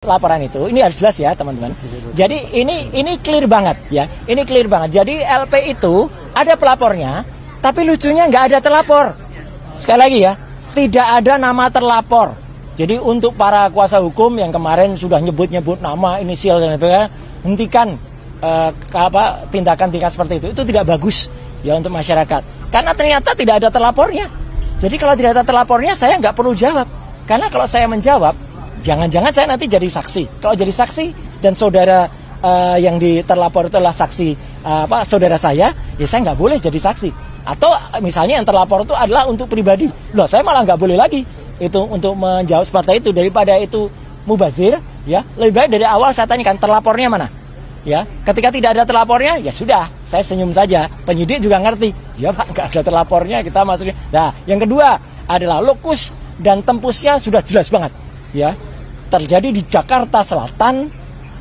Laporan itu, ini harus jelas ya teman-teman. Jadi ini clear banget ya, ini clear banget. Jadi LP itu ada pelapornya, tapi lucunya nggak ada terlapor. Sekali lagi ya, tidak ada nama terlapor. Jadi untuk para kuasa hukum yang kemarin sudah nyebut-nyebut nama, inisial dan sebagainya, hentikan tindakan-tindakan seperti itu tidak bagus ya untuk masyarakat. Karena ternyata tidak ada terlapornya. Jadi kalau tidak ada terlapornya, saya nggak perlu jawab. Karena kalau saya menjawab, jangan-jangan saya nanti jadi saksi. Kalau jadi saksi dan saudara yang terlapor itu adalah saksi saudara saya, ya saya nggak boleh jadi saksi. Atau misalnya yang terlapor itu adalah untuk pribadi. Loh, saya malah nggak boleh lagi itu untuk menjawab seperti itu. Daripada itu mubazir, ya lebih baik dari awal saya tanyakan terlapornya mana. Ya, ketika tidak ada terlapornya, ya sudah, saya senyum saja. Penyidik juga ngerti. Ya Pak, nggak ada terlapornya, kita maksudnya. Nah, yang kedua adalah lokus dan tempusnya sudah jelas banget. Ya, terjadi di Jakarta Selatan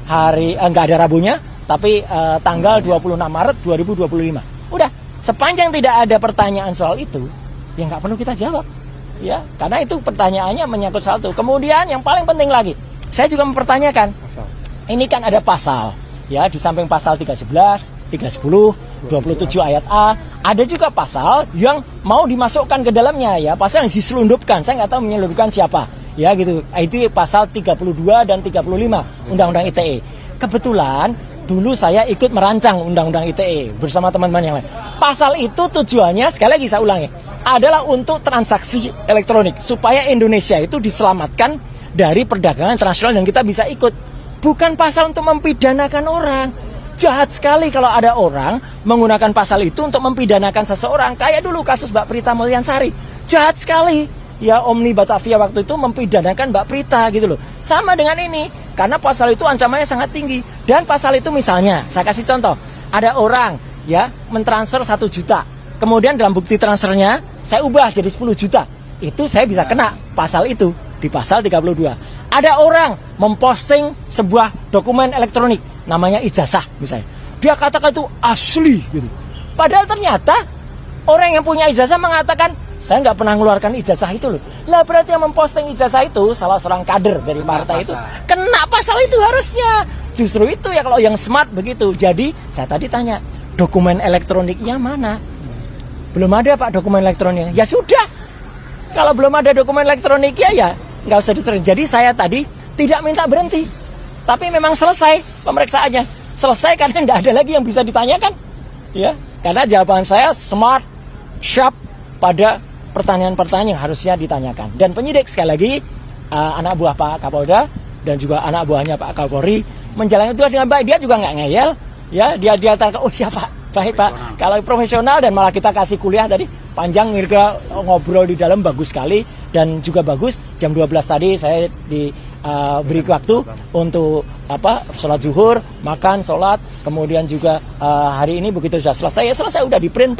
nggak ada Rabunya, tapi tanggal 26 Maret 2025. Udah, sepanjang tidak ada pertanyaan soal itu, ya nggak perlu kita jawab. Ya, karena itu pertanyaannya menyangkut soal itu. Kemudian yang paling penting lagi, saya juga mempertanyakan, ini kan ada pasal, ya di samping pasal 311, 310, 27 ayat A, ada juga pasal yang mau dimasukkan ke dalamnya, ya pasal yang diselundupkan. Saya nggak tahu menyelundupkan siapa. Ya gitu, itu pasal 32 dan 35 Undang-Undang ITE. Kebetulan dulu saya ikut merancang Undang-Undang ITE bersama teman-teman yang lain. Pasal itu tujuannya, sekali lagi saya ulangi, adalah untuk transaksi elektronik supaya Indonesia itu diselamatkan dari perdagangan internasional dan kita bisa ikut. Bukan pasal untuk mempidanakan orang. Jahat sekali kalau ada orang menggunakan pasal itu untuk mempidanakan seseorang. Kayak dulu kasus Mbak Prita Mulyansari. Jahat sekali. Ya, Omni Batavia waktu itu mempidanakan Mbak Prita gitu loh. Sama dengan ini, karena pasal itu ancamannya sangat tinggi. Dan pasal itu misalnya, saya kasih contoh, ada orang ya mentransfer 1 juta. Kemudian dalam bukti transfernya, saya ubah jadi 10 juta. Itu saya bisa kena pasal itu, di pasal 32. Ada orang memposting sebuah dokumen elektronik, namanya ijazah misalnya. Dia katakan itu asli gitu. Padahal ternyata orang yang punya ijazah mengatakan, saya nggak pernah mengeluarkan ijazah itu loh. Lah berarti yang memposting ijazah itu salah seorang kader dari partai itu. Kena pasal itu harusnya. Justru itu ya kalau yang smart begitu. Jadi saya tadi tanya, dokumen elektroniknya mana? Belum ada Pak dokumen elektroniknya. Ya sudah. Kalau belum ada dokumen elektroniknya ya nggak usah diterima. Jadi saya tadi tidak minta berhenti. Tapi memang selesai pemeriksaannya. Selesai karena nggak ada lagi yang bisa ditanyakan. Ya, karena jawaban saya smart, sharp pada pertanyaan-pertanyaan yang harusnya ditanyakan. Dan penyidik sekali lagi anak buah Pak Kapolda dan juga anak buahnya Pak Kapolri menjalani itu dengan baik. Dia juga nggak ngeyel, ya dia tanya, oh iya Pak, baik Pak. Kalau profesional dan malah kita kasih kuliah tadi panjang, ngobrol di dalam bagus sekali dan juga bagus. Jam 12 tadi saya diberi waktu untuk sholat zuhur, makan, sholat, kemudian juga hari ini begitu sudah selesai, ya selesai udah di print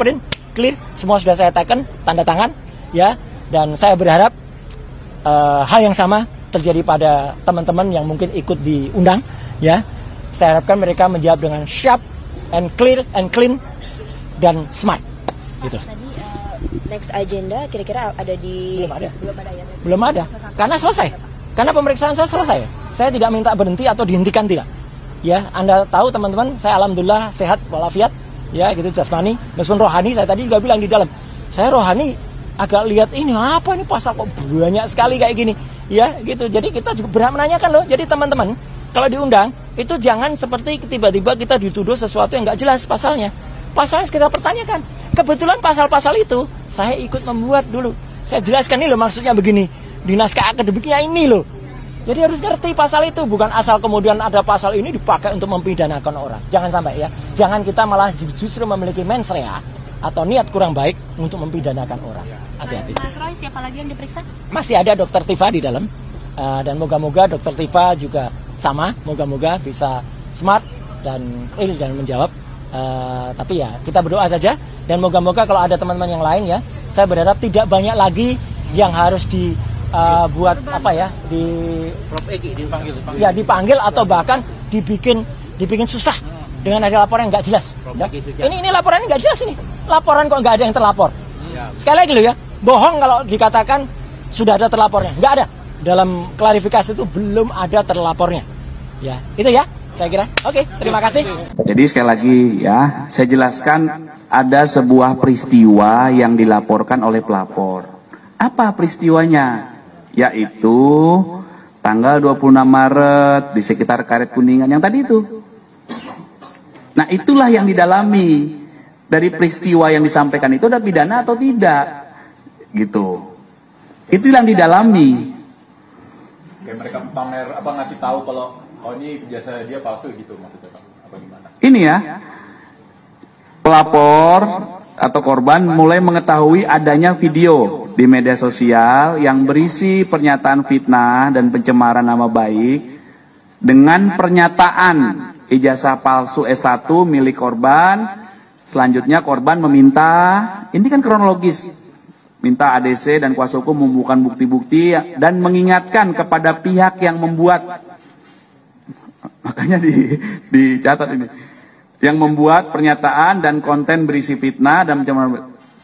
clear, semua sudah saya teken, tanda tangan, ya. Dan saya berharap hal yang sama terjadi pada teman-teman yang mungkin ikut diundang, ya. Saya harapkan mereka menjawab dengan sharp and clear and clean dan smart, gitu. Tadi next agenda kira-kira ada di belum ada, karena selesai, karena pemeriksaan saya selesai. Saya tidak minta berhenti atau dihentikan, tidak. Ya, Anda tahu teman-teman, saya alhamdulillah sehat walafiat. Ya gitu jasmani, meskipun rohani saya tadi juga bilang di dalam. Saya rohani agak lihat ini apa nih pasal kok banyak sekali kayak gini. Ya gitu. Jadi kita juga berhak menanyakan loh. Jadi teman-teman, kalau diundang itu jangan seperti tiba-tiba kita dituduh sesuatu yang nggak jelas pasalnya. Pasalnya kita pertanyakan. Kebetulan pasal-pasal itu saya ikut membuat dulu. Saya jelaskan ini loh maksudnya begini. Di naskah akademiknya ini loh. Jadi harus ngerti pasal itu, bukan asal kemudian ada pasal ini dipakai untuk mempidanakan orang. Jangan sampai ya. Jangan kita malah justru memiliki mens rea atau niat kurang baik untuk mempidanakan orang. Hati-hati. Mas Roy, siapa lagi yang diperiksa? Masih ada Dr. Tifa di dalam. Dan moga-moga Dr. Tifa juga sama. Moga-moga bisa smart dan clear dan menjawab. Tapi ya kita berdoa saja. Dan moga-moga kalau ada teman-teman yang lain ya, saya berharap tidak banyak lagi yang harus buat di Prof Eki dipanggil. Ya dipanggil atau bahkan dibikin susah dengan ada laporan yang nggak jelas. Ya. Ini laporannya nggak jelas ini. Laporan kok nggak ada yang terlapor. Sekali lagi loh ya, bohong kalau dikatakan sudah ada terlapornya. Nggak ada. dalam klarifikasi itu belum ada terlapornya. Ya, itu ya saya kira. Oke, terima kasih. Jadi sekali lagi ya, saya jelaskan ada sebuah peristiwa yang dilaporkan oleh pelapor. Apa peristiwanya? Yaitu tanggal 26 Maret di sekitar Karet Kuningan yang tadi itu. Nah, itulah yang didalami. Dari peristiwa yang disampaikan itu ada pidana atau tidak? Gitu. Itu yang didalami. Kayak mereka pamer apa ngasih tahu kalau oh ini jasa dia palsu gitu maksudnya apa gimana? Ini ya. Pelapor atau korban mulai mengetahui adanya video di media sosial yang berisi pernyataan fitnah dan pencemaran nama baik dengan pernyataan ijazah palsu S1 milik korban. Selanjutnya korban meminta, ini kan kronologis, minta ADC dan kuasa hukum membukukan bukti-bukti dan mengingatkan kepada pihak yang membuat, makanya dicatat ini, yang membuat pernyataan dan konten berisi fitnah dan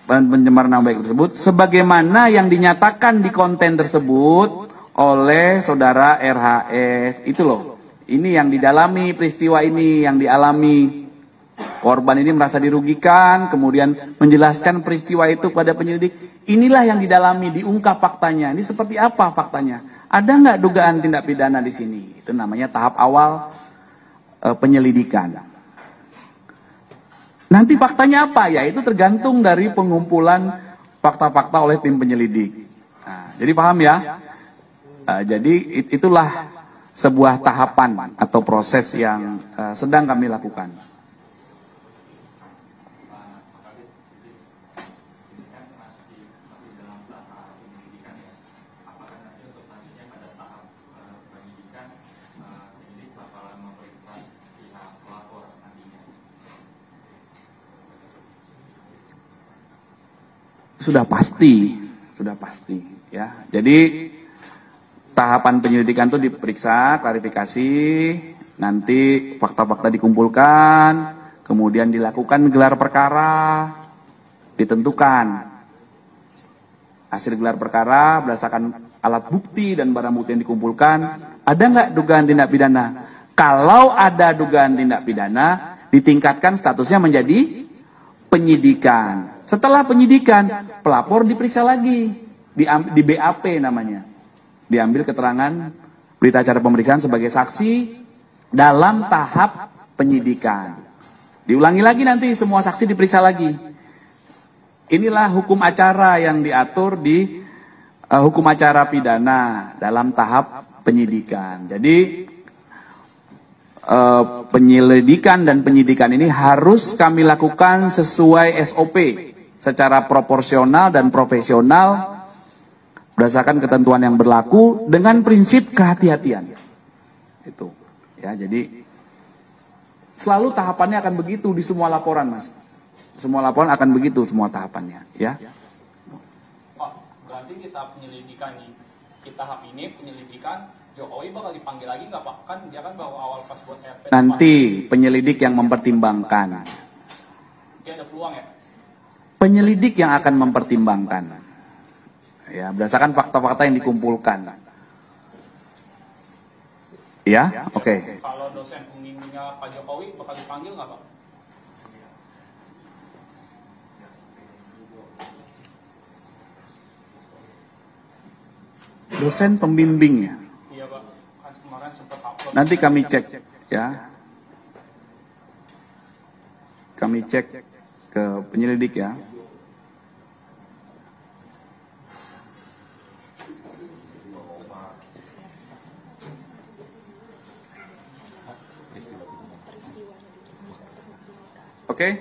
pencemaran nama baik tersebut, sebagaimana yang dinyatakan di konten tersebut oleh saudara RHS. Itu loh, ini yang didalami peristiwa ini, yang dialami. Korban ini merasa dirugikan, kemudian menjelaskan peristiwa itu kepada penyelidik. Inilah yang didalami, diungkap faktanya. Ini seperti apa faktanya? Ada nggak dugaan tindak pidana di sini? Itu namanya tahap awal penyelidikan. Nanti faktanya apa? Ya itu tergantung dari pengumpulan fakta-fakta oleh tim penyelidik. Nah, jadi paham ya? Jadi itulah sebuah tahapan atau proses yang sedang kami lakukan. Sudah pasti ya. Jadi tahapan penyelidikan itu diperiksa, klarifikasi, nanti fakta-fakta dikumpulkan, kemudian dilakukan gelar perkara, ditentukan hasil gelar perkara berdasarkan alat bukti dan barang bukti yang dikumpulkan, ada nggak dugaan tindak pidana? Kalau ada dugaan tindak pidana, ditingkatkan statusnya menjadi penyidikan. Setelah penyidikan, pelapor diperiksa lagi, di BAP namanya. Diambil keterangan berita acara pemeriksaan sebagai saksi dalam tahap penyidikan. Diulangi lagi nanti semua saksi diperiksa lagi. Inilah hukum acara yang diatur di hukum acara pidana dalam tahap penyidikan. Jadi penyelidikan dan penyidikan ini harus kami lakukan sesuai SOP secara proporsional dan profesional berdasarkan ketentuan yang berlaku dengan prinsip kehati-hatian. Itu ya, jadi selalu tahapannya akan begitu di semua laporan, Mas. Semua laporan akan begitu semua tahapannya, ya. Pak, berarti kita penyelidikan tahap ini penyelidikan Jokowi bakal dipanggil lagi nggak Pak? Kan dia kan baru awal pas buat RP. Nanti penyelidik yang mempertimbangkan. Oke, ada peluang ya? Penyelidik yang akan mempertimbangkan. Ya, berdasarkan fakta-fakta yang dikumpulkan. Ya, oke. Kalau dosen pembimbingnya Pak Jokowi bakal dipanggil nggak Pak? Dosen pembimbingnya. Iya Pak, kan kemarin sempat upload. Nanti kami cek, ya. Kami cek ke penyelidik ya. Oke.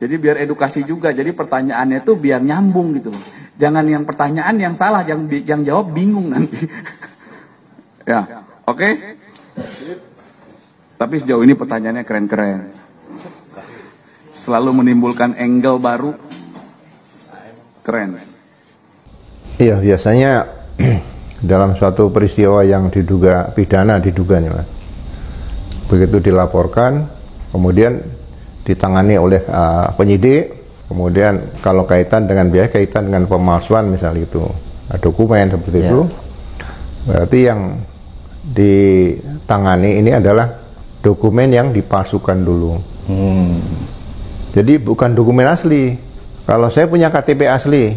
Jadi biar edukasi juga. Jadi pertanyaannya itu biar nyambung gitu loh. Jangan yang pertanyaan yang salah, yang jawab bingung nanti. Ya, oke. Tapi sejauh ini pertanyaannya keren-keren. Selalu menimbulkan angle baru. Keren. Iya, biasanya dalam suatu peristiwa yang diduga pidana nih Mas. Begitu dilaporkan, kemudian ditangani oleh penyidik, kemudian kalau kaitan dengan biaya, kaitan dengan pemalsuan misalnya itu, dokumen seperti itu. Berarti yang ditangani ini adalah dokumen yang dipalsukan dulu. Jadi bukan dokumen asli. Kalau saya punya KTP asli,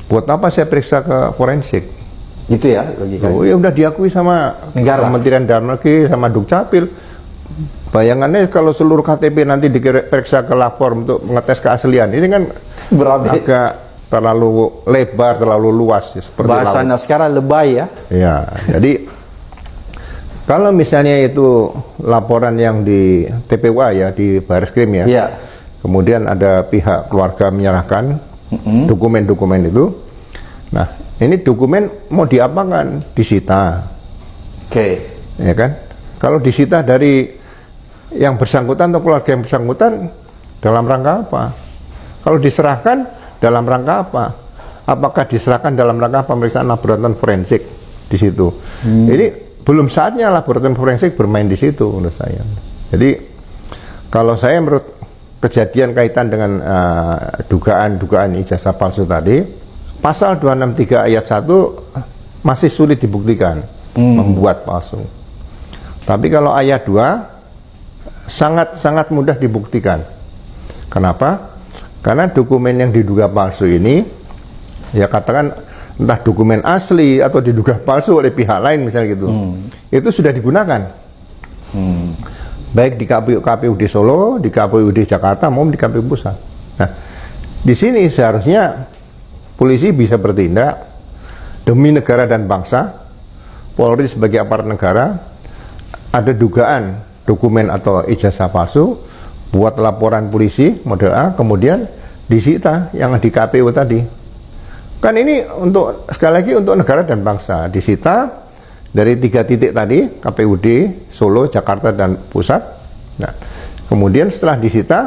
buat apa saya periksa ke forensik? Gitu ya logikanya. Oh ya udah diakui sama negara, Kementerian Dalam Negeri, sama Dukcapil. Bayangannya kalau seluruh KTP nanti diperiksa ke lapor untuk mengetes keaslian, ini kan agak terlalu lebar, terlalu luas ya, seperti bahasanya sekarang lebay ya. Ya, jadi kalau misalnya itu laporan yang di TPWA ya, di Barreskrim ya, kemudian ada pihak keluarga menyerahkan dokumen-dokumen itu. Nah, ini dokumen mau diapakan? Disita. Ya kan? Kalau disita dari yang bersangkutan atau keluarga yang bersangkutan, dalam rangka apa? Kalau diserahkan dalam rangka apa? Apakah diserahkan dalam rangka pemeriksaan laboratorium forensik di situ? Ini belum saatnya laboratorium forensik bermain di situ menurut saya. Jadi kalau saya menurut kejadian kaitan dengan dugaan ijazah palsu tadi, pasal 263 ayat 1 masih sulit dibuktikan membuat palsu. Tapi kalau ayat 2 sangat mudah dibuktikan. Kenapa? Karena dokumen yang diduga palsu ini, ya katakan entah dokumen asli atau diduga palsu oleh pihak lain misalnya gitu, itu sudah digunakan. Baik di KPUD Solo, di KPUD Jakarta, maupun di KPU Pusat. Nah, di sini seharusnya polisi bisa bertindak demi negara dan bangsa. Polri sebagai aparat negara, ada dugaan dokumen atau ijazah palsu, buat laporan polisi model A, kemudian disita yang di KPU tadi. Kan ini untuk, sekali lagi untuk negara dan bangsa, disita dari 3 titik tadi, KPUD, Solo, Jakarta, dan Pusat. Nah, kemudian setelah disita,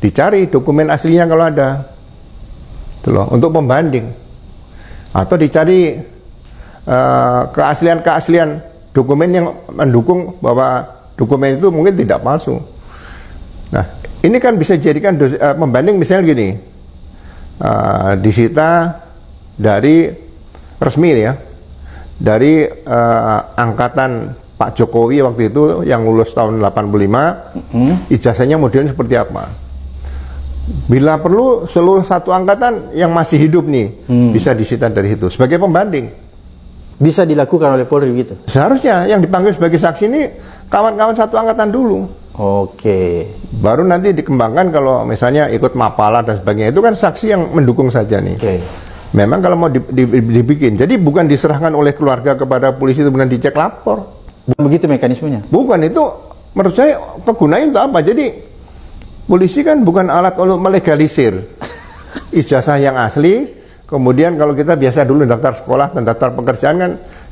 dicari dokumen aslinya kalau ada. Itu loh, untuk pembanding. Atau dicari keaslian dokumen yang mendukung bahwa dokumen itu mungkin tidak palsu. Nah, ini kan bisa dijadikan pembanding misalnya gini, disita dari resmi ya, dari angkatan Pak Jokowi waktu itu yang lulus tahun 85, ijazahnya modelnya seperti apa. Bila perlu seluruh satu angkatan yang masih hidup nih bisa disita dari itu sebagai pembanding. Bisa dilakukan oleh Polri gitu? Seharusnya yang dipanggil sebagai saksi ini kawan-kawan satu angkatan dulu. Baru nanti dikembangkan kalau misalnya ikut mapala dan sebagainya, itu kan saksi yang mendukung saja nih. Memang kalau mau dibikin, jadi bukan diserahkan oleh keluarga kepada polisi kemudian dicek lapor. Bukan begitu mekanismenya? Bukan, itu menurut saya kegunaannya untuk apa? Jadi polisi kan bukan alat untuk melegalisir ijazah yang asli. Kemudian kalau kita biasa dulu daftar sekolah dan daftar pekerjaan kan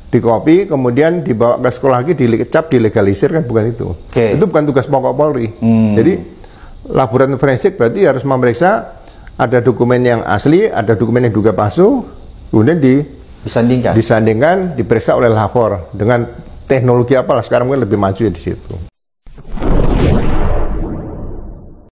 dikopi, kemudian dibawa ke sekolah lagi, dicap, dilegalisir, kan bukan itu. Itu bukan tugas pokok Polri. Jadi laboratorium forensik berarti harus memeriksa ada dokumen yang asli, ada dokumen yang diduga palsu, kemudian disandingkan, diperiksa oleh lapor dengan teknologi apalah sekarang mungkin lebih maju ya di situ.